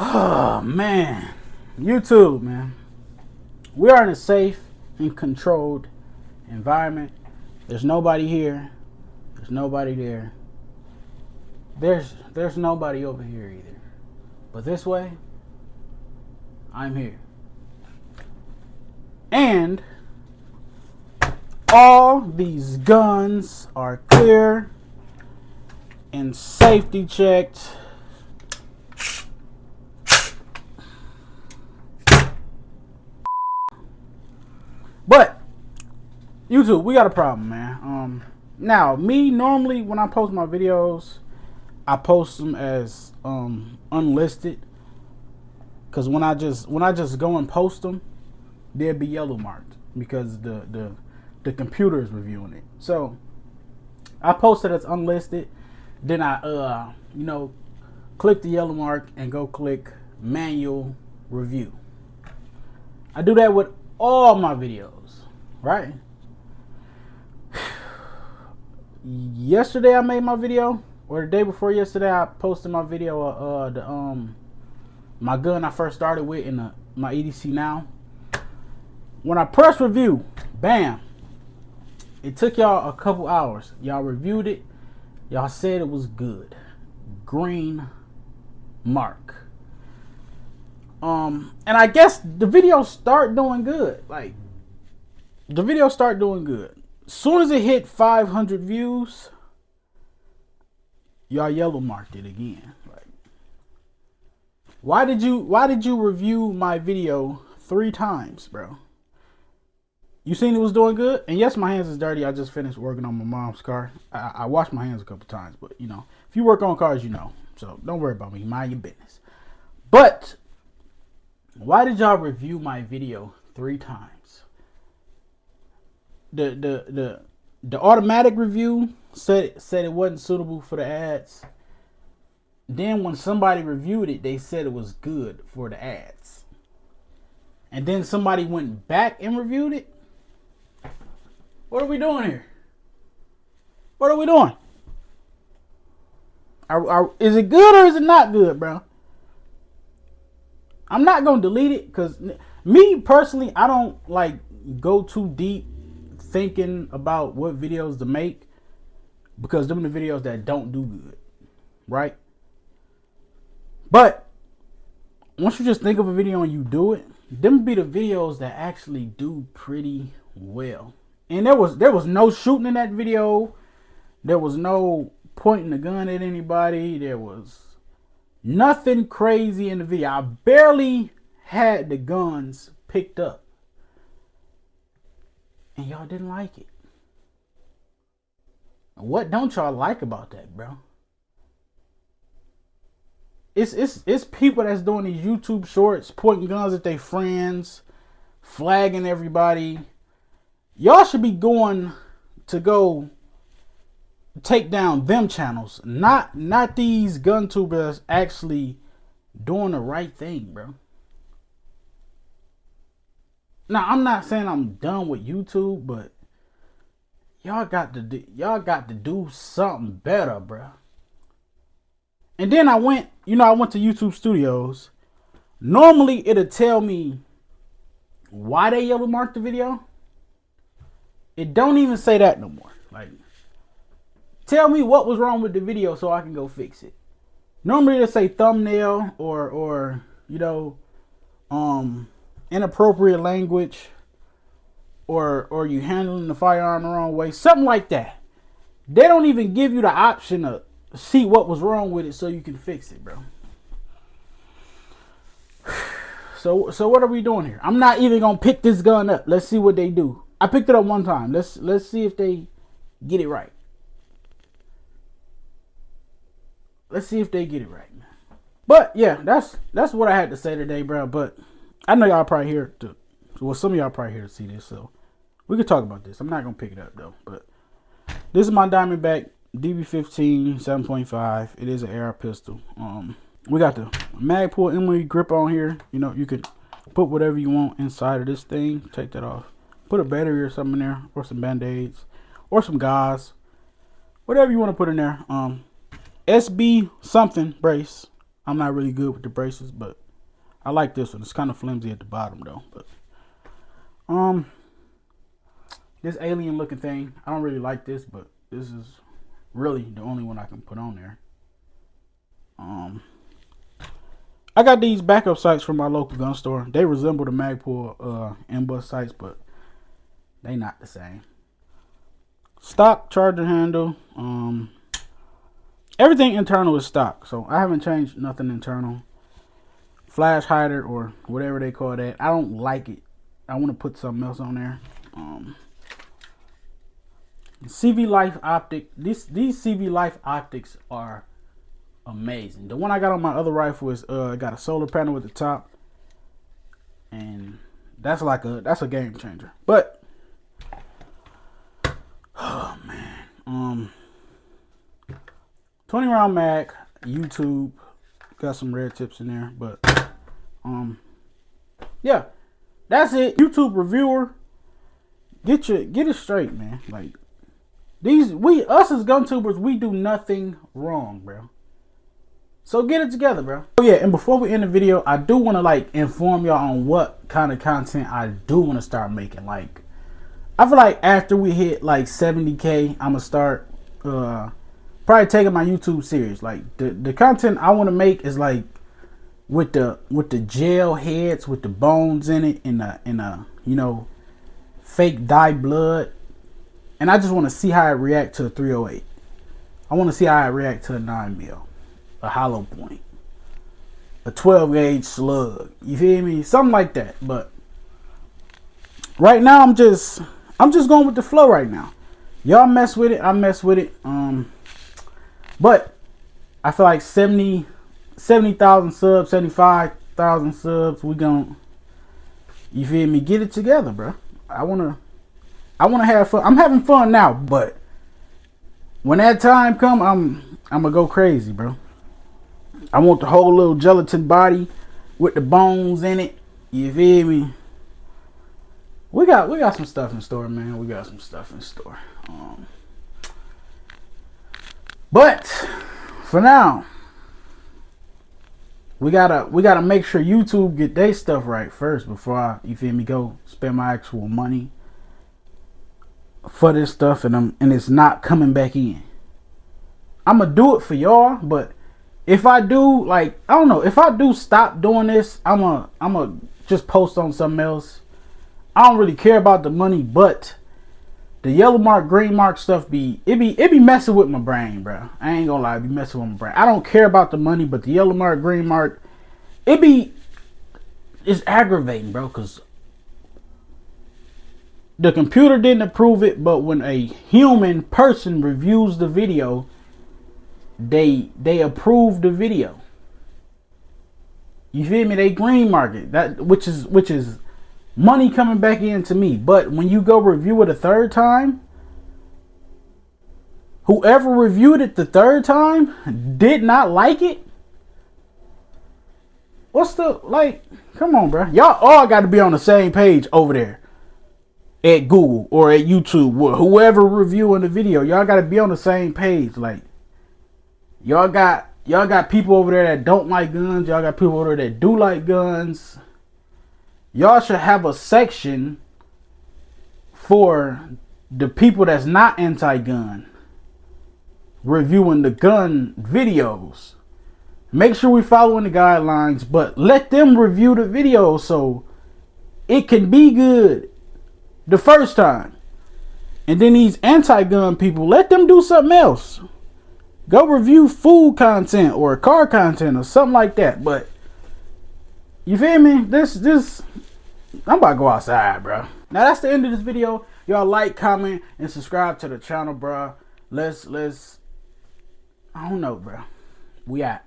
Oh man, YouTube, man. We are in a safe and controlled environment. There's nobody here. There's nobody there. There's nobody over here either. But this way, I'm here. And all these guns are clear and safety checked. But YouTube, we got a problem, man. Now me normally when I post my videos, I post them as unlisted, because when I just go and post them, they'll be yellow marked because the computer is reviewing it. So I post it as unlisted. Then I click the yellow mark and go click manual review. I do that with all my videos, right? Yesterday I made my video, or the day before yesterday I posted my video of my gun I first started with in my EDC now. When I press review, bam, it took y'all a couple hours. Y'all reviewed it. Y'all said it was good. Green mark. And I guess the videos start doing good. Like, the videos start doing good. As soon as it hit 500 views, y'all yellow marked it again. Like, why did you review my video 3 times, bro? You seen it was doing good? And yes, my hands is dirty. I just finished working on my mom's car. I washed my hands a couple times, but if you work on cars, you know. So don't worry about me. Mind your business. But why did y'all review my video 3 times? The automatic review said it wasn't suitable for the ads. Then when somebody reviewed it, they said it was good for the ads. And then somebody went back and reviewed it. What are we doing here? What are we doing? Is it good or is it not good, bro? I'm not going to delete it because me personally, I don't like go too deep thinking about what videos to make, because them are the videos that don't do good, right? But once you just think of a video and you do it, them be the videos that actually do pretty well. And there was no shooting in that video. There was no pointing the gun at anybody. There was nothing crazy in the video. I barely had the guns picked up. And y'all didn't like it. What don't y'all like about that, bro? It's people that's doing these YouTube shorts, pointing guns at their friends, flagging everybody. Y'all should be going to go take down them channels, not these gun tubers actually doing the right thing, bro. Now, I'm not saying I'm done with YouTube, but y'all got to do something better, bro. And then I went to YouTube Studios. Normally it'll tell me why they yellow marked the video. It don't even say that no more. Like, tell me what was wrong with the video so I can go fix it. Normally it'll say thumbnail or inappropriate language, or you handling the firearm the wrong way, something like that. They don't even give you the option to see what was wrong with it so you can fix it, bro. So what are we doing here? I'm not even gonna pick this gun up. Let's see what they do. I picked it up one time. Let's see if they get it right. Let's see if they get it right, man. But yeah, that's what I had to say today, bro. But I know y'all probably here some of y'all probably here to see this, so we could talk about this. I'm not gonna pick it up though. But this is my Diamondback DB15 7.5. It is an AR pistol. We got the Magpul Emery grip on here. You can put whatever you want inside of this thing. Take that off. Put a battery or something in there, or some band-aids, or some gauze, whatever you want to put in there. SB something brace. I'm not really good with the braces, but I like this one. It's kind of flimsy at the bottom though. But this alien looking thing, I don't really like this, but this is really the only one I can put on there. I got these backup sights from my local gun store. They resemble the Magpul M-Bus sights, but they not the same. Stock charger handle. Everything internal is stock, so I haven't changed nothing internal. Flash hider or whatever they call that. I don't like it. I want to put something else on there. CV Life optic. These CV Life optics are amazing. The one I got on my other rifle is got a solar panel at the top, and that's a game changer. But oh man, 20 round mag, YouTube, got some red tips in there, but yeah, that's it. YouTube reviewer, get it straight, man. Like us as gun tubers, we do nothing wrong, bro. So get it together, bro. Oh yeah, and before we end the video, I do want to like inform y'all on what kind of content I do want to start making. Like, I feel like after we hit like 70K, I'm gonna start probably taking my YouTube serious. Like the content I want to make is like with the gel heads with the bones in it, in a you know, fake dyed blood, and I just want to see how it react to a 308. I want to see how it react to a 9mm, a hollow point, a 12 gauge slug. You feel me? Something like that. But right now I'm just going with the flow right now. Y'all mess with it, I mess with it. But I feel like 70,000 subs, 75,000 subs, we gon', you feel me, get it together, bro. I wanna have fun. I'm having fun now, but when that time come, I'm gonna go crazy, bro. I want the whole little gelatin body with the bones in it. You feel me? We got some stuff in store, man. We got some stuff in store. But for now, we gotta make sure YouTube get their stuff right first before I, you feel me, go spend my actual money for this stuff, and it's not coming back in. I'm gonna do it for y'all, but if I do, like, I don't know, if I do stop doing this, I'm gonna just post on something else. I don't really care about the money, but the yellow mark, green mark stuff it be messing with my brain, bro. I ain't gonna lie, it be messing with my brain. I don't care about the money, but the yellow mark, green mark, it's aggravating, bro, because the computer didn't approve it, but when a human person reviews the video, they approve the video. You feel me? They green mark it, that which is money coming back into me. But when you go review it a third time, whoever reviewed it the third time did not like it. What's the, like, come on, bro. Y'all all got to be on the same page over there at Google or at YouTube, whoever reviewing the video. Y'all got to be on the same page. Like, y'all got people over there that don't like guns. Y'all got people over there that do like guns. Y'all should have a section for the people that's not anti-gun, reviewing the gun videos. Make sure we following the guidelines, but let them review the video so it can be good the first time. And then these anti-gun people, let them do something else. Go review food content or car content or something like that. But you feel me? This I'm about to go outside, bro. Now that's the end of this video. Y'all like, comment, and subscribe to the channel, bro. Let's I don't know, bro. We out.